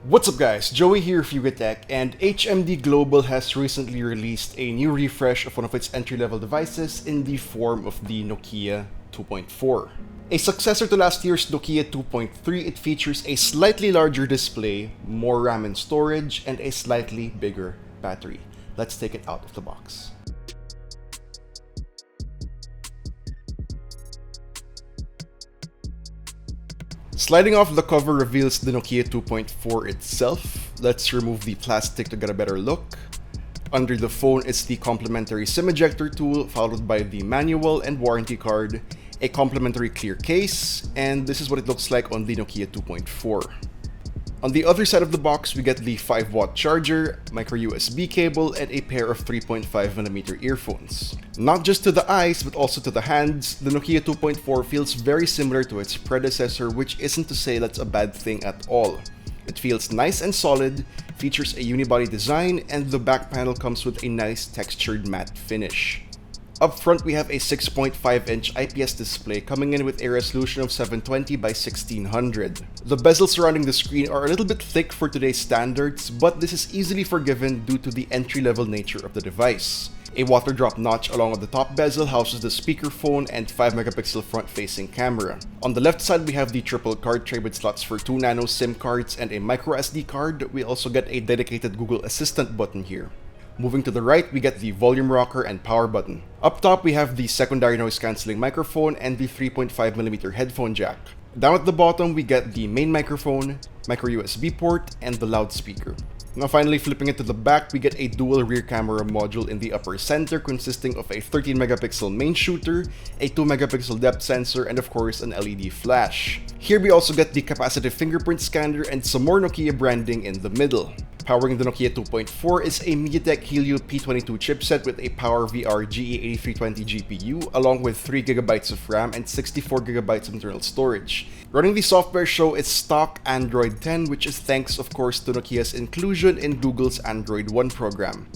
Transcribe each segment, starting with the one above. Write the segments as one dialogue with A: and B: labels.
A: What's up guys, Joey here for Tech, and HMD Global has recently released a new refresh of one of its entry-level devices in the form of the Nokia 2.4. A successor to last year's Nokia 2.3, it features a slightly larger display, more RAM and storage, and a slightly bigger battery. Let's take it out of the box. Sliding off the cover reveals the Nokia 2.4 itself. Let's remove the plastic to get a better look. Under the phone is the complimentary SIM ejector tool, followed by the manual and warranty card, a complimentary clear case, and this is what it looks like on the Nokia 2.4. On the other side of the box, we get the 5-watt charger, micro USB cable, and a pair of 3.5mm earphones. Not just to the eyes, but also to the hands, the Nokia 2.4 feels very similar to its predecessor, which isn't to say that's a bad thing at all. It feels nice and solid, features a unibody design, and the back panel comes with a nice textured matte finish. Up front, we have a 6.5-inch IPS display coming in with a resolution of 720 by 1600. The bezels surrounding the screen are a little bit thick for today's standards, but this is easily forgiven due to the entry-level nature of the device. A water drop notch along with the top bezel houses the speakerphone and 5-megapixel front-facing camera. On the left side, we have the triple card tray with slots for 2 nano SIM cards and a micro SD card. We also get a dedicated Google Assistant button here. Moving to the right, we get the volume rocker and power button. Up top, we have the secondary noise cancelling microphone and the 3.5mm headphone jack. Down at the bottom, we get the main microphone, micro USB port, and the loudspeaker. Now finally, flipping it to the back, we get a dual rear camera module in the upper center consisting of a 13-megapixel main shooter, a 2-megapixel depth sensor, and of course an LED flash. Here we also get the capacitive fingerprint scanner and some more Nokia branding in the middle. Powering the Nokia 2.4 is a MediaTek Helio P22 chipset with a PowerVR GE8320 GPU along with 3GB of RAM and 64GB of internal storage. Running the software show is stock Android 10, which is thanks of course to Nokia's inclusion in Google's Android One program.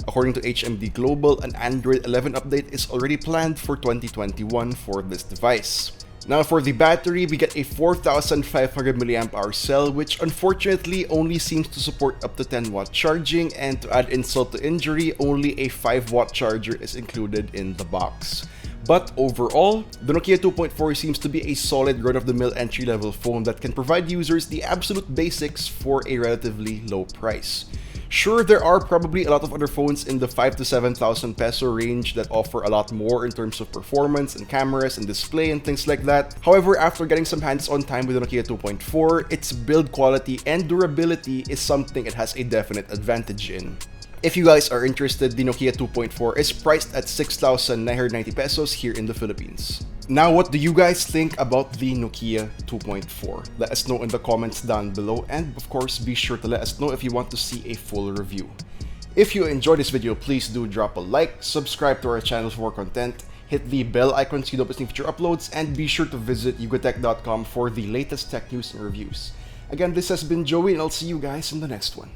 A: According to HMD Global, an Android 11 update is already planned for 2021 for this device. Now for the battery, we get a 4500 mAh cell, which unfortunately only seems to support up to 10-watt charging, and to add insult to injury, only a 5-watt charger is included in the box. But overall, the Nokia 2.4 seems to be a solid run-of-the-mill entry-level phone that can provide users the absolute basics for a relatively low price. Sure, there are probably a lot of other phones in the 5,000 to 7,000 peso range that offer a lot more in terms of performance and cameras and display and things like that. However, after getting some hands-on time with the Nokia 2.4, its build quality and durability is something it has a definite advantage in. If you guys are interested, the Nokia 2.4 is priced at 6,990 pesos here in the Philippines. Now, what do you guys think about the Nokia 2.4? Let us know in the comments down below, and of course, be sure to let us know if you want to see a full review. If you enjoyed this video, please do drop a like, subscribe to our channel for more content, hit the bell icon so you don't miss any future uploads, and be sure to visit yugatech.com for the latest tech news and reviews. Again, this has been Joey, and I'll see you guys in the next one.